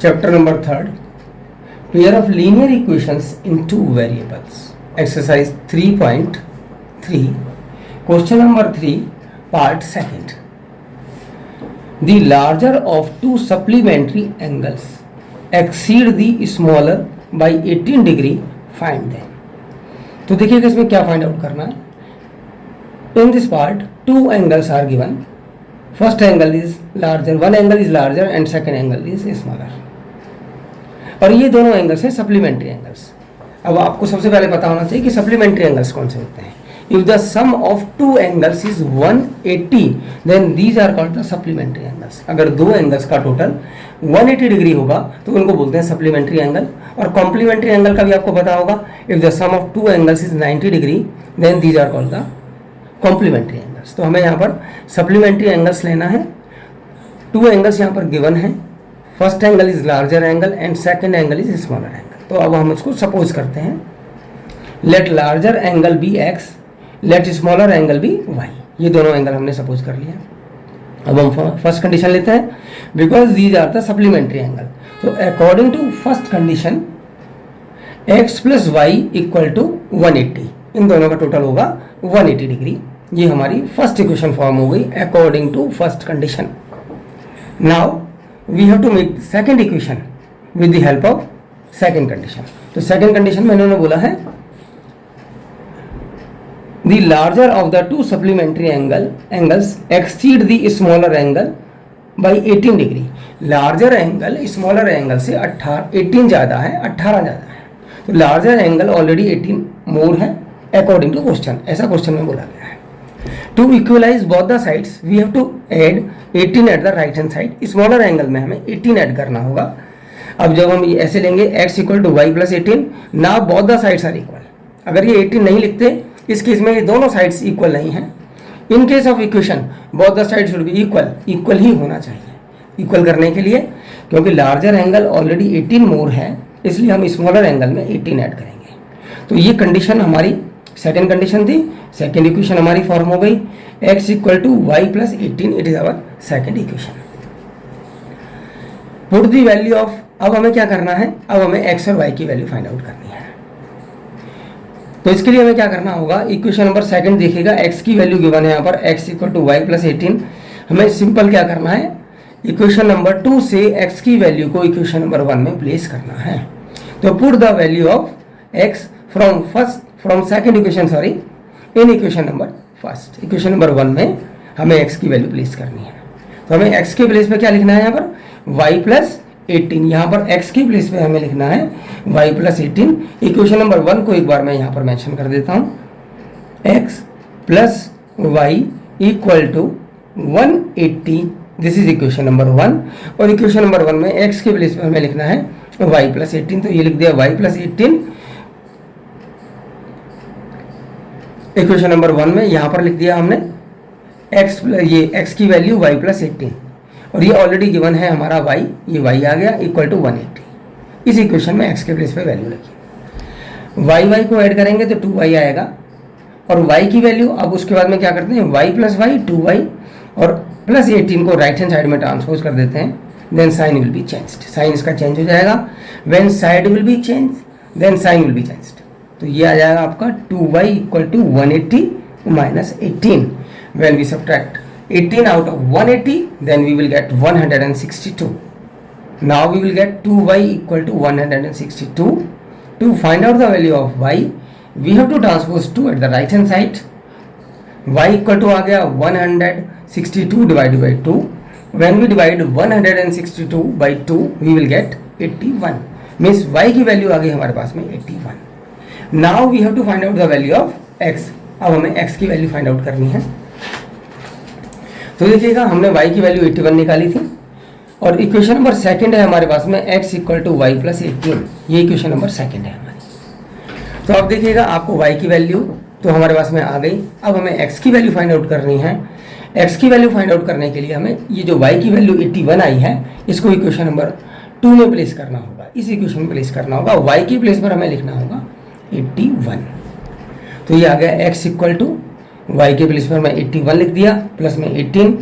Chapter number 3, pair of linear equations in two variables. Exercise 3.3, question number 3, part 2nd. The larger of two supplementary angles exceed the smaller by 18 degree, find them. तो देखिएगा इसमें क्या find out करना है. In this part, two angles are given. First angle is larger, one angle is larger and second angle is smaller. और ये दोनों angles हैं सप्लीमेंट्री एंगल्स. अब आपको सबसे पहले पता होना चाहिए कि सप्लीमेंट्री एंगल्स कौन से होते हैं. If the sum of two angles is 180 then these are called the supplementary angles. अगर दो एंगल्स का टोटल 180 डिग्री होगा तो उनको बोलते हैं सप्लीमेंट्री एंगल. और कॉम्प्लीमेंट्री एंगल का भी आपको पता होगा. If the sum of two angles is 90 degree then these are called the complementary angles. तो हमें यहाँ पर सप्लीमेंट्री एंगल्स लेना है. टू एंगल्स यहाँ पर गिवन है. First angle is larger angle and second angle is smaller angle. तो अब हम इसको सपोज करते हैं. Let larger angle be X, let smaller angle be Y. ये दोनों एंगल हमने सपोज कर लिया. अब हम फर्स्ट कंडीशन लेते हैं. Because these are the supplementary angle, तो according to first condition X plus Y equal to 180. इन दोनों का टोटल होगा 180 डिग्री. ये हमारी फर्स्ट इक्वेशन फॉर्म हो गई according to first condition. Now we have to make second equation with the help of second condition. तो second condition में इन्होंने बोला है the larger of the two supplementary angles exceed the smaller angle by 18 degree. larger angle smaller angle से 18 ज़्यादा है, 18 ज़्यादा है. तो larger angle already 18 more है according to question. ऐसा क्वेश्चन में बोला गया है. To equalize both the sides, we have to add 18 at the right hand side. Smaller angle में हमें 18 ऐड करना होगा. अब जब हम ऐसे लेंगे x equal to Y plus 18, now both the sides are equal. अगर ये 18 नहीं लिखते, इस केस में ये दोनों साइड्स इक्वल नहीं हैं. In case of equation both the sides should be equal. Equal ही होना चाहिए. इक्वल करने के लिए, क्योंकि लार्जर एंगल ऑलरेडी 18 मोर है, इसलिए हम स्मॉलर एंगल में 18 ऐड करेंगे. तो ये कंडीशन हमारी सेकेंड कंडीशन थी. सेकेंड इक्वेशन हमारी फॉर्म हो गई x equal to Y plus 18. It is our second equation. Put the value of. अब हमें क्या करना है, अब हमें x और y की वैल्यू फाइंड आउट करनी है. तो इसके लिए हमें क्या करना होगा, इक्वेशन नंबर सेकंड देखिएगा, x की वैल्यू गिवन है यहाँ पर x equal to Y plus 18. हमें सिंपल क्या करना है, इक्वेशन नंबर 2 से x की वैल्यू को इक्वेशन नंबर 1 में प्लेस करना है. तो put the value of x from second equation in equation number first. Equation number 1 में हमें x की वैल्यू प्लेस करनी है. तो हमें x के प्लेस पे क्या लिखना है, यहाँ पर y प्लस 18. यहाँ पर x के प्लेस पे हमें लिखना है y प्लस 18. इक्वेशन नंबर 1 को एक बार मैं यहाँ पर मेंशन कर देता हूँ. x plus Y equal to 180. This is equation number 1. और इक्वेशन नंबर 1 में x के प्लेस पे हमें लिखना है y प्लस 18. तो ये लिख दिया y प्लस 18. इक्वेशन नंबर 1 में यहाँ पर लिख दिया हमने ये x की वैल्यू y प्लस 18. और ये ऑलरेडी गिवन है हमारा y, ये y आ गया इक्वल टू 180. इस इक्वेशन में x के प्लेस पे वैल्यू रखिए. y को ऐड करेंगे तो 2y आएगा. और y की वैल्यू, अब उसके बाद में क्या करते हैं, y प्लस वाई 2y और प्लस 18 को राइट हैंड साइड में ट्रांसपोज कर देते हैं. Then sign will be changed. Sign इसका चेंज हो जाएगा. When side will be change then sign will be changed. तो ये आ जाएगा आपका 2y equal to 180 minus 18. When we subtract 18 out of 180 then we will get 162. Now we will get 2y equal to 162. To find out the value of y we have to transpose 2 at the right hand side. y equal to आ गया 162 divided by 2. When we divide 162 by 2 we will get 81. Means y की value आ गई हमारे पास में 81. Now we have to find out the value of x. अब हमें x की वैल्यू फाइंड आउट करनी है. तो देखिएगा हमने y की वैल्यू 81 निकाली थी. और इक्वेशन नंबर सेकंड है हमारे पास में x equal to Y plus 18. ये इक्वेशन नंबर सेकंड है हमारी. तो अब देखिएगा आपको y की वैल्यू तो हमारे पास में आ गई. अब हमें x की वैल्यू फाइंड आउट करनी है. x की वैल्यू फाइंड आउट करने के लिए हमें ये जो y की वैल्यू 81 आई है इसको इक्वेशन नंबर 2 में प्लेस करना होगा. इस इक्वेशन में प्लेस करना होगा. y की प्लेस पर हमें लिखना होगा 81. तो ये आ गया x इक्वल टू वाई के प्लेस पर मैं 81 लिख दिया प्लस में 18.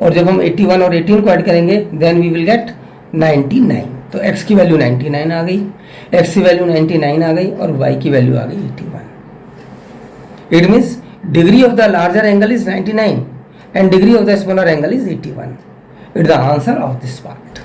और जब हम 81 और 18 को ऐड करेंगे देन वी विल गेट 99. तो x की वैल्यू 99 आ गई, x की वैल्यू 99 आ गई और y की वैल्यू आ गई 81. It means degree of the larger angle is 99 and degree of the smaller angle is 81. It the answer of this part.